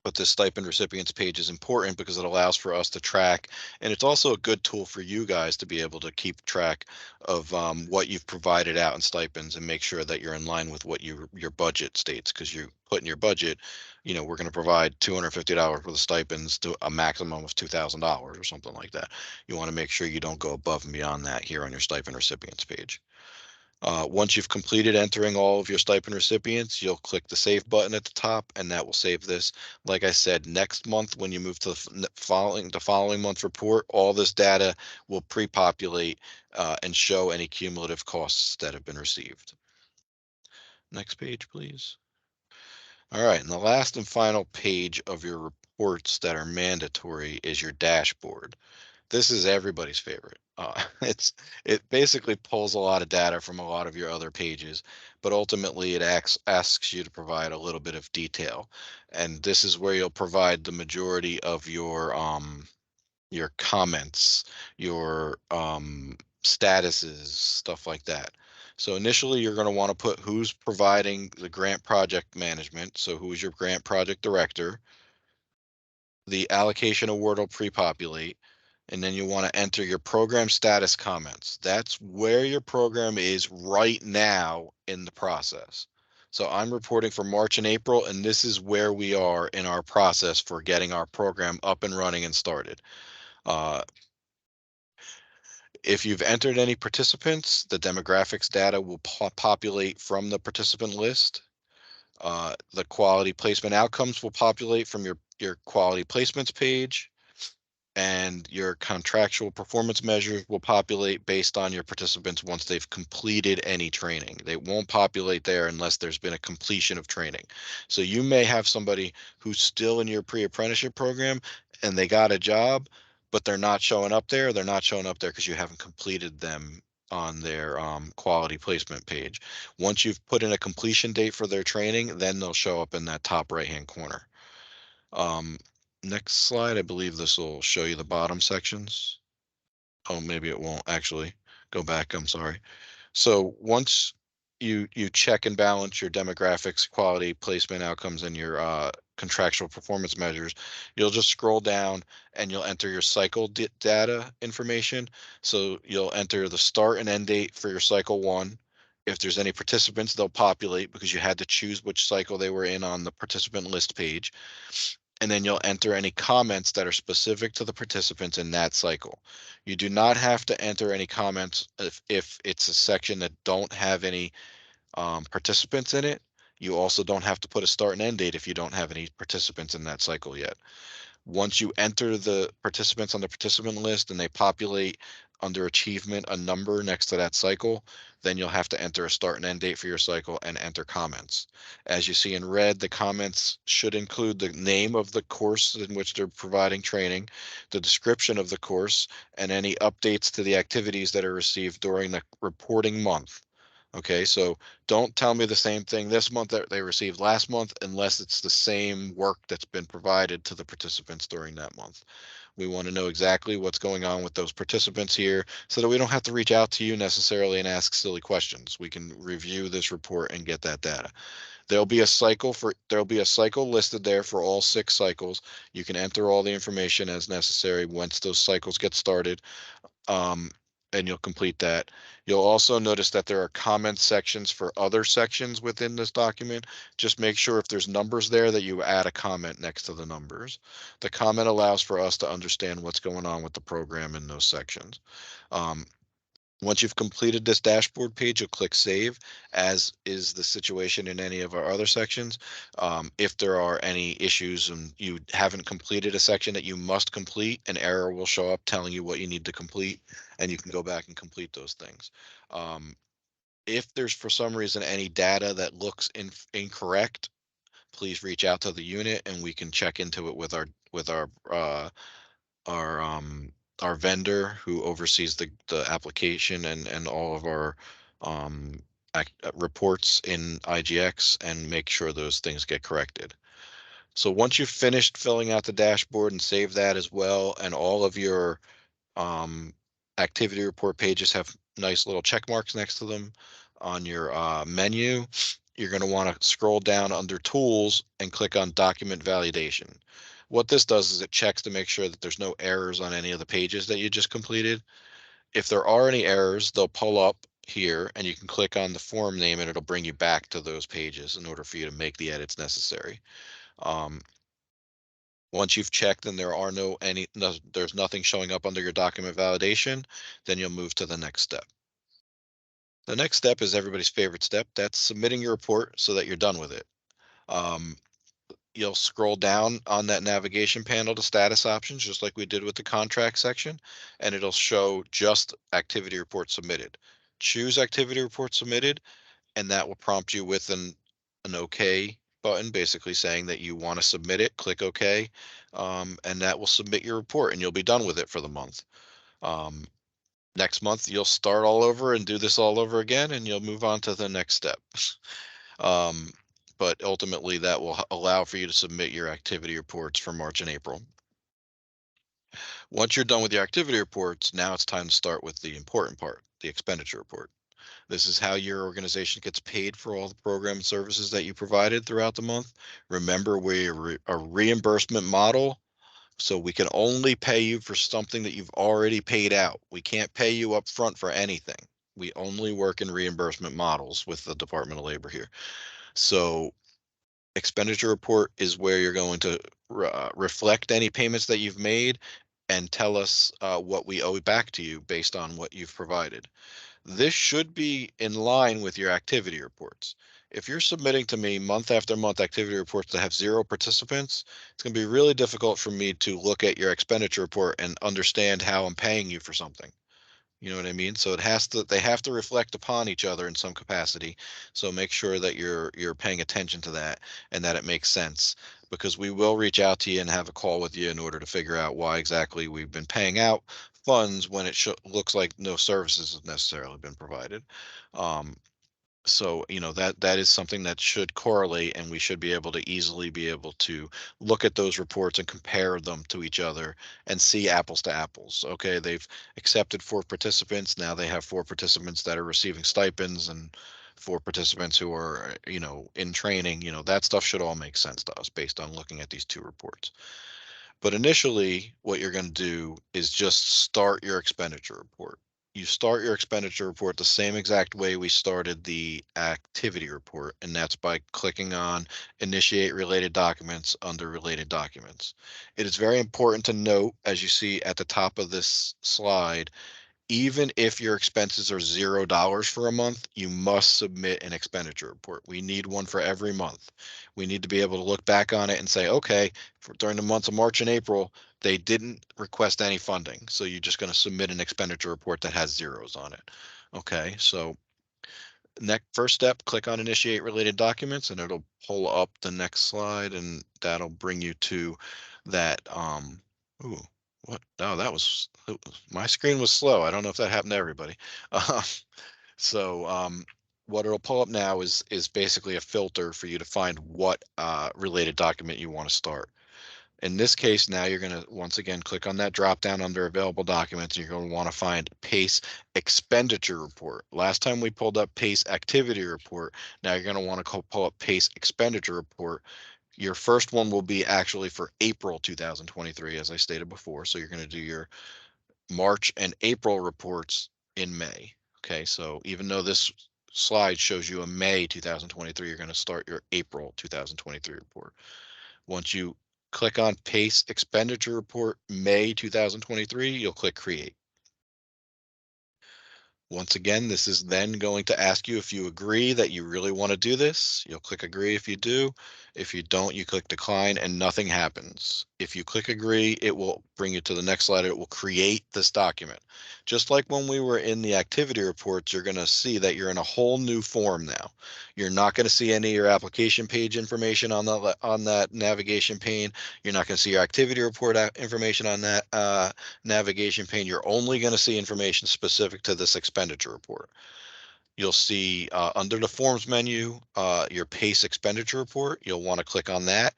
but this stipend recipients page is important because it allows for us to track, and it's also a good tool for you guys to be able to keep track of what you've provided out in stipends and make sure that you're in line with what your budget states, because you put in your budget, we're going to provide $250 worth of stipends to a maximum of $2,000 or something like that. You want to make sure you don't go above and beyond that here on your stipend recipients page. Once you've completed entering all of your stipend recipients, you'll click the save button at the top, and that will save this. Like I said, next month when you move to the following month report, all this data will pre-populate and show any cumulative costs that have been received. Next page, please. All right, and the last and final page of your reports that are mandatory is your dashboard. This is everybody's favorite. It basically pulls a lot of data from a lot of your other pages, but ultimately it asks you to provide a little bit of detail, and this is where you'll provide the majority of your comments, your statuses, stuff like that. So initially, you're going to want to put who's providing the grant project management. So who is your grant project director? The allocation award will pre-populate, and then you want to enter your program status comments. That's where your program is right now in the process. So I'm reporting for March and April, and this is where we are in our process for getting our program up and running and started. Uh, if you've entered any participants, the demographics data will populate from the participant list. The quality placement outcomes will populate from your quality placements page, and your contractual performance measures will populate based on your participants once they've completed any training. They won't populate there unless there's been a completion of training. So you may have somebody who's still in your pre-apprenticeship program and they got a job, but they're not showing up there. They're not showing up there because you haven't completed them on their quality placement page. Once you've put in a completion date for their training, then they'll show up in that top right-hand corner. Um, Next slide, I believe this will show you the bottom sections. Oh, maybe it won't actually. Go back, I'm sorry. So once you check and balance your demographics, quality, placement outcomes, and your contractual performance measures, you'll just scroll down and you'll enter your cycle data information. So you'll enter the start and end date for your cycle 1. If there's any participants, they'll populate because you had to choose which cycle they were in on the participant list page, and then you'll enter any comments that are specific to the participants in that cycle. You do not have to enter any comments if it's a section that don't have any participants in it. You also don't have to put a start and end date if you don't have any participants in that cycle yet. Once you enter the participants on the participant list and they populate under achievement a number next to that cycle, then you'll have to enter a start and end date for your cycle and enter comments. As you see in red, the comments should include the name of the course in which they're providing training, the description of the course, and any updates to the activities that are received during the reporting month. Okay, so don't tell me the same thing this month that they received last month unless it's the same work that's been provided to the participants during that month. We want to know exactly what's going on with those participants here so that we don't have to reach out to you necessarily and ask silly questions. We can review this report and get that data. There'll be a cycle listed there for all 6 cycles. You can enter all the information as necessary once those cycles get started. Um, and you'll complete that. You'll also notice that there are comment sections for other sections within this document. Just make sure if there's numbers there that you add a comment next to the numbers. The comment allows for us to understand what's going on with the program in those sections. Um, Once you've completed this dashboard page, you'll click Save, as is the situation in any of our other sections. If there are any issues and you haven't completed a section that you must complete, an error will show up telling you what you need to complete, and you can go back and complete those things. If there's for some reason any data that looks incorrect, please reach out to the unit and we can check into it with our our vendor who oversees the application and all of our um reports in IGX, and make sure those things get corrected. So once you've finished filling out the dashboard and save that as well, and all of your um, activity report pages have nice little check marks next to them on your menu, you're going to want to scroll down under Tools and click on Document Validation. What this does is it checks to make sure that there's no errors on any of the pages that you just completed. If there are any errors, they'll pull up here and you can click on the form name and it'll bring you back to those pages in order for you to make the edits necessary. Um, Once you've checked and there are there's nothing showing up under your document validation, then you'll move to the next step. The next step is everybody's favorite step. That's submitting your report so that you're done with it. Um, you'll scroll down on that navigation panel to status options, just like we did with the contract section, and it'll show just activity report submitted. Choose activity report submitted, and that will prompt you with an OK button, basically saying that you want to submit it. Click OK, and that will submit your report, and you'll be done with it for the month. Um, Next month, you'll start all over and do this all over again, and you'll move on to the next step. Um, but ultimately, that will allow for you to submit your activity reports for March and April. Once you're done with your activity reports, now it's time to start with the important part, the expenditure report. This is how your organization gets paid for all the program and services that you provided throughout the month. Remember, we're a reimbursement model, so we can only pay you for something that you've already paid out. We can't pay you up front for anything. We only work in reimbursement models with the Department of Labor here. So expenditure report is where you're going to reflect any payments that you've made and tell us what we owe back to you based on what you've provided. This should be in line with your activity reports. If you're submitting to me month after month activity reports that have 0 participants, it's going to be really difficult for me to look at your expenditure report and understand how I'm paying you for something. You know what I mean? So they have to reflect upon each other in some capacity. So make sure that you're paying attention to that and that it makes sense, because we will reach out to you and have a call with you in order to figure out why exactly we've been paying out funds when it looks like no services have necessarily been provided. Um, so that is something that should correlate, and we should be able to easily be able to look at those reports and compare them to each other and see apples to apples. Okay, they've accepted 4 participants, now they have 4 participants that are receiving stipends and 4 participants who are in training. That stuff should all make sense to us based on looking at these 2 reports. But initially, what you're going to do is just start your expenditure report. You start your expenditure report the same exact way we started the activity report, and that's by clicking on Initiate Related Documents under Related Documents. It is very important to note, as you see at the top of this slide, even if your expenses are $0 for a month, you must submit an expenditure report. We need one for every month. We need to be able to look back on it and say, okay, during the months of March and April, they didn't request any funding. So you're just going to submit an expenditure report that has zeros on it. Okay, so next first step, click on Initiate Related Documents, and it'll pull up the next slide, and that'll bring you to that. Ooh, what? Oh, my screen was slow. I don't know if that happened to everybody. Uh, so what it'll pull up now is basically a filter for you to find what related document you want to start. In this case, now you're going to once again click on that drop down under available documents. And you're going to want to find PACE expenditure report. Last time we pulled up PACE activity report. Now you're going to want to pull up PACE expenditure report. Your first one will be actually for April 2023, as I stated before. So you're going to do your March and April reports in May. Okay, so even though this slide shows you a May 2023, you're going to start your April 2023 report. Once you click on Paste Expenditure Report May 2023, you'll click Create. Once again, this is then going to ask you if you agree that you really want to do this. You'll click agree if you do. If you don't, you click decline and nothing happens. If you click agree, it will bring you to the next slide. It will create this document. Just like when we were in the activity reports, you're going to see that you're in a whole new form now. You're not going to see any of your application page information on that navigation pane. You're not going to see your activity report information on that navigation pane. You're only going to see information specific to this expenditure report. You'll see under the forms menu, your PACE expenditure report. You'll want to click on that,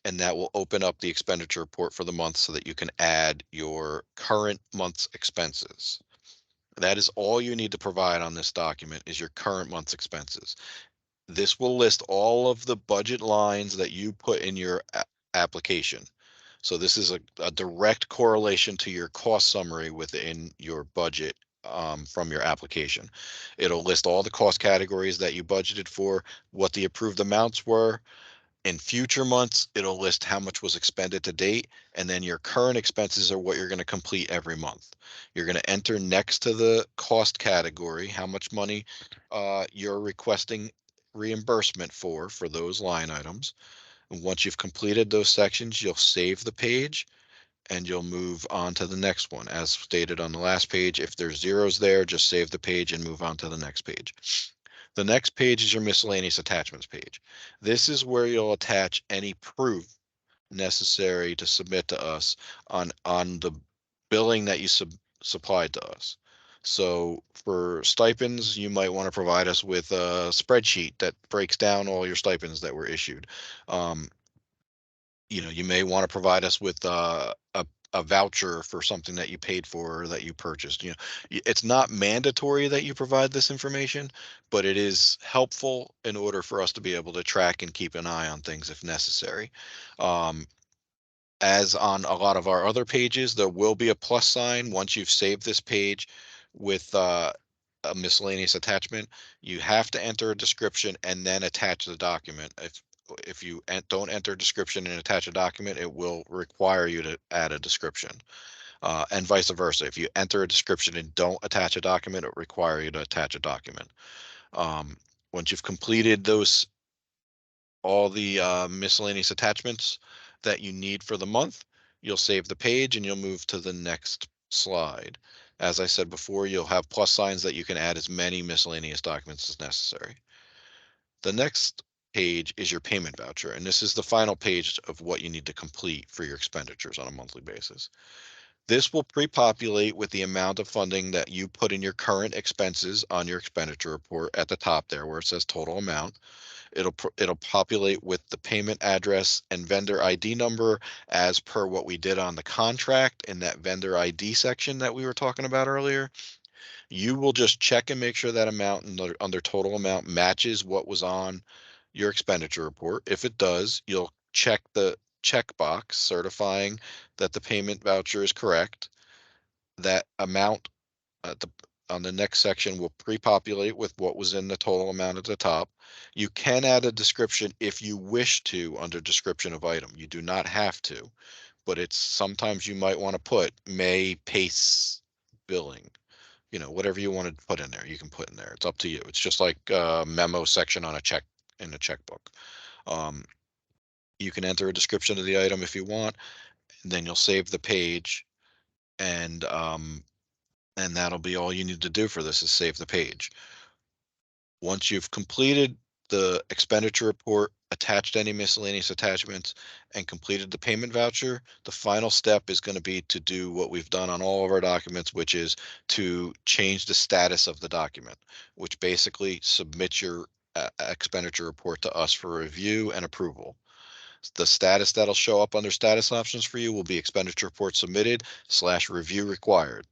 and that will open up the expenditure report for the month so that you can add your current month's expenses. That is all you need to provide on this document is your current month's expenses. This will list all of the budget lines that you put in your application. So this is a direct correlation to your cost summary within your budget from your application. It'll list all the cost categories that you budgeted for, what the approved amounts were. In future months, it'll list how much was expended to date, and then your current expenses are what you're going to complete every month. You're going to enter next to the cost category how much money you're requesting reimbursement for those line items. And once you've completed those sections, you'll save the page and you'll move on to the next one. As stated on the last page, if there's zeros there, just save the page and move on to the next page. The next page is your miscellaneous attachments page. This is where you'll attach any proof necessary to submit to us on the billing that you supplied to us. So for stipends, you might want to provide us with a spreadsheet that breaks down all your stipends that were issued. Um, you may want to provide us with a voucher for something that you paid for or that you purchased. It's not mandatory that you provide this information, but it is helpful in order for us to be able to track and keep an eye on things if necessary. Um, as on a lot of our other pages, there will be a plus sign once you've saved this page with a miscellaneous attachment. You have to enter a description and then attach the document. If you don't enter a description and attach a document, it will require you to add a description. And vice versa. If you enter a description and don't attach a document, it will require you to attach a document. Um, Once you've completed all the miscellaneous attachments that you need for the month, you'll save the page and you'll move to the next slide. As I said before, you'll have plus signs that you can add as many miscellaneous documents as necessary. The next page is your payment voucher, and this is the final page of what you need to complete for your expenditures on a monthly basis. This will pre-populate with the amount of funding that you put in your current expenses on your expenditure report at the top there where it says total amount. It'll populate with the payment address and vendor ID number as per what we did on the contract in that vendor ID section that we were talking about earlier. You will just check and make sure that amount under total amount matches what was on your expenditure report. If it does, you'll check the checkbox certifying that the payment voucher is correct. That amount at the on the next section will pre-populate with what was in the total amount at the top. You can add a description if you wish to under description of item. You do not have to, but it's sometimes you might want to put may pace billing. Whatever you want to put in there, you can put in there. It's up to you. It's just like a memo section on a check in a checkbook. Um, you can enter a description of the item if you want, and then you'll save the page and that'll be all you need to do for this is save the page. Once you've completed the expenditure report, attached any miscellaneous attachments, and completed the payment voucher, the final step is going to be to do what we've done on all of our documents, which is to change the status of the document, which basically submit your expenditure report to us for review and approval. The status that'll show up under status options for you will be expenditure report submitted / review required.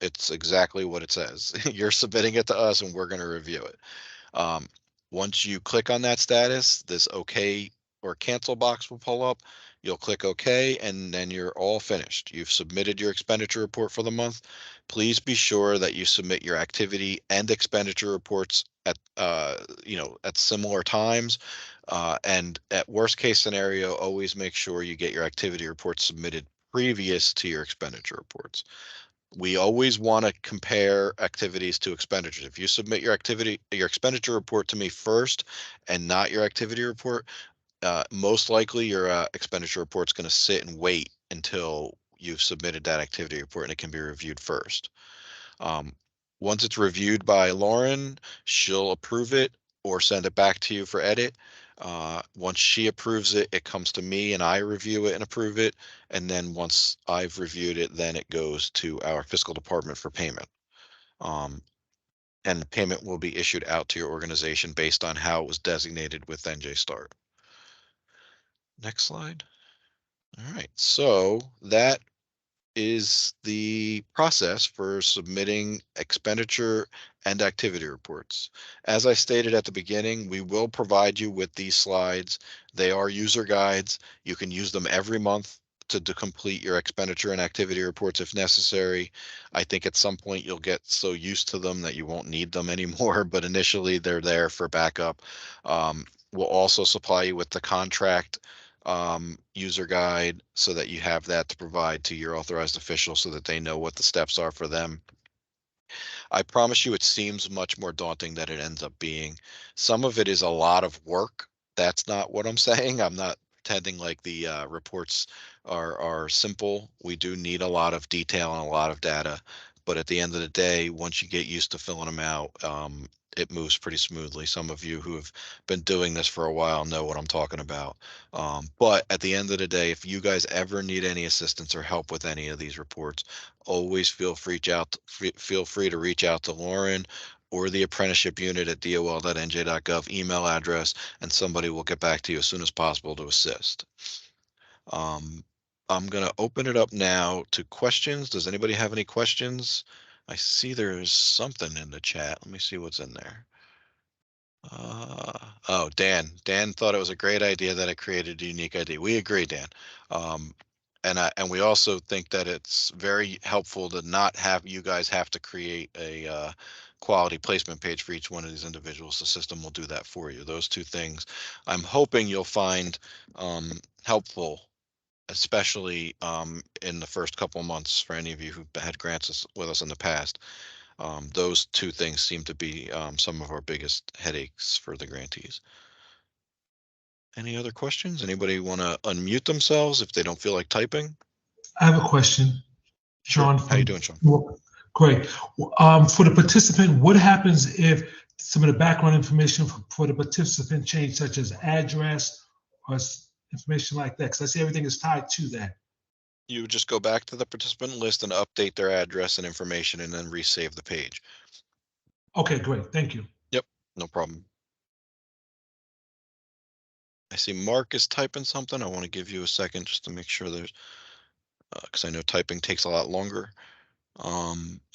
It's exactly what it says. You're submitting it to us and we're going to review it. Um, Once you click on that status, this OK or cancel box will pull up. You'll click OK, and then you're all finished. You've submitted your expenditure report for the month. Please be sure that you submit your activity and expenditure reports at at similar times. And at worst case scenario, always make sure you get your activity reports submitted previous to your expenditure reports. We always want to compare activities to expenditures. If you submit your expenditure report to me first and not your activity report, most likely your expenditure report is going to sit and wait until you've submitted that activity report and it can be reviewed first. Um, Once it's reviewed by Lauren, she'll approve it or send it back to you for edit. Once she approves it, it comes to me and I review it and approve it. And then once I've reviewed it, then it goes to our fiscal department for payment. And the payment will be issued out to your organization based on how it was designated with NJ Start. Next slide. All right, so that is the process for submitting expenditure and activity reports. As I stated at the beginning, we will provide you with these slides. They are user guides. You can use them every month to complete your expenditure and activity reports if necessary. I think at some point you'll get so used to them that you won't need them anymore, but initially they're there for backup. We'll also supply you with the contract user guide so that you have that to provide to your authorized officials so that they know what the steps are for them. I promise you it seems much more daunting than it ends up being. Some of it is a lot of work. That's not what I'm saying. I'm not pretending like the reports are simple. We do need a lot of detail and a lot of data, but at the end of the day, once you get used to filling them out, it moves pretty smoothly. Some of you who have been doing this for a while know what I'm talking about. But at the end of the day, if you guys ever need any assistance or help with any of these reports, always feel free to reach out to Lauren or the apprenticeship unit at dol.nj.gov email address, and somebody will get back to you as soon as possible to assist. I'm going to open it up now to questions. Does anybody have any questions? I see there's something in the chat. Let me see what's in there. Oh, Dan. Dan thought it was a great idea that I created a unique ID. We agree, Dan. And we also think that it's very helpful to not have you guys have to create a quality placement page for each one of these individuals. The system will do that for you. Those two things I'm hoping you'll find helpful, especially in the first couple of months for any of you who've had grants with us in the past. Those two things seem to be some of our biggest headaches for the grantees. Any other questions? Anybody want to unmute themselves if they don't feel like typing? I have a question. Sure. Sean. How you doing, Sean? Great. For the participant, what happens if some of the background information for the participant change, such as address or information like that? Because I see everything is tied to that. You would just go back to the participant list and update their address and information and then resave the page. Okay, great. Thank you. Yep, no problem. I see Mark is typing something. I want to give you a second just to make sure there's, because I know typing takes a lot longer.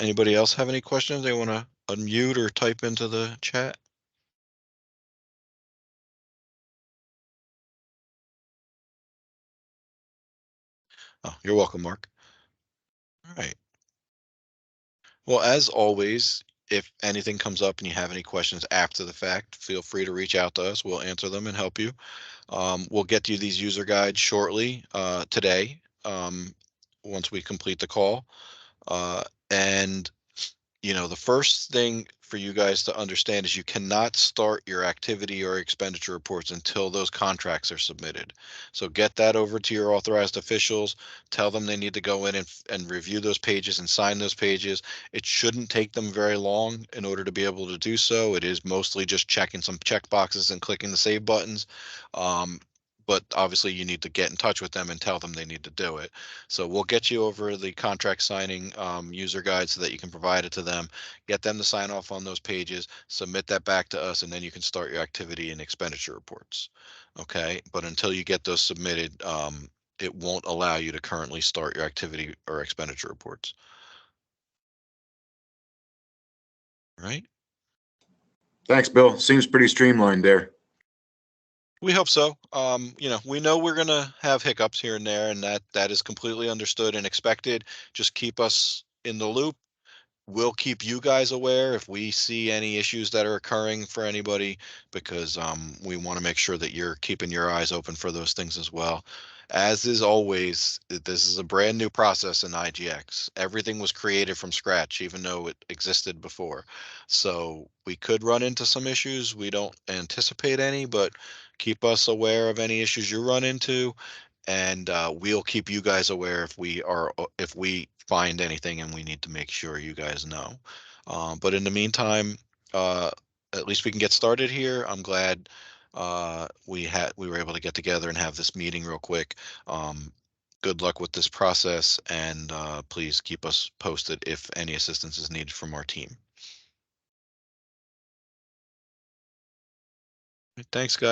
Anybody else have any questions they want to unmute or type into the chat? Oh, you're welcome, Mark. All right. Well, as always, if anything comes up and you have any questions after the fact, feel free to reach out to us. We'll answer them and help you. We'll get you these user guides shortly today once we complete the call. And the first thing for you guys to understand is you cannot start your activity or expenditure reports until those contracts are submitted. So get that over to your authorized officials, tell them they need to go in and review those pages and sign those pages. It shouldn't take them very long in order to be able to do so. It is mostly just checking some check boxes and clicking the save buttons. But obviously you need to get in touch with them and tell them they need to do it. So we'll get you over the contract signing user guide so that you can provide it to them, get them to sign off on those pages, submit that back to us, and then you can start your activity and expenditure reports. Okay, but until you get those submitted, it won't allow you to currently start your activity or expenditure reports. Right? Thanks, Bill. Seems pretty streamlined there. We hope so. We know we're gonna have hiccups here and there, and that is completely understood and expected. Just keep us in the loop. We'll keep you guys aware if we see any issues that are occurring for anybody, because we want to make sure that you're keeping your eyes open for those things as well. As is always, this is a brand new process in IGX. Everything was created from scratch, even though it existed before. So we could run into some issues. We don't anticipate any, but keep us aware of any issues you run into, and we'll keep you guys aware if we find anything and we need to make sure you guys know. But in the meantime, uh, at least we can get started here. I'm glad we were able to get together and have this meeting real quick. Um, Good luck with this process, and please keep us posted if any assistance is needed from our team. Thanks, guys.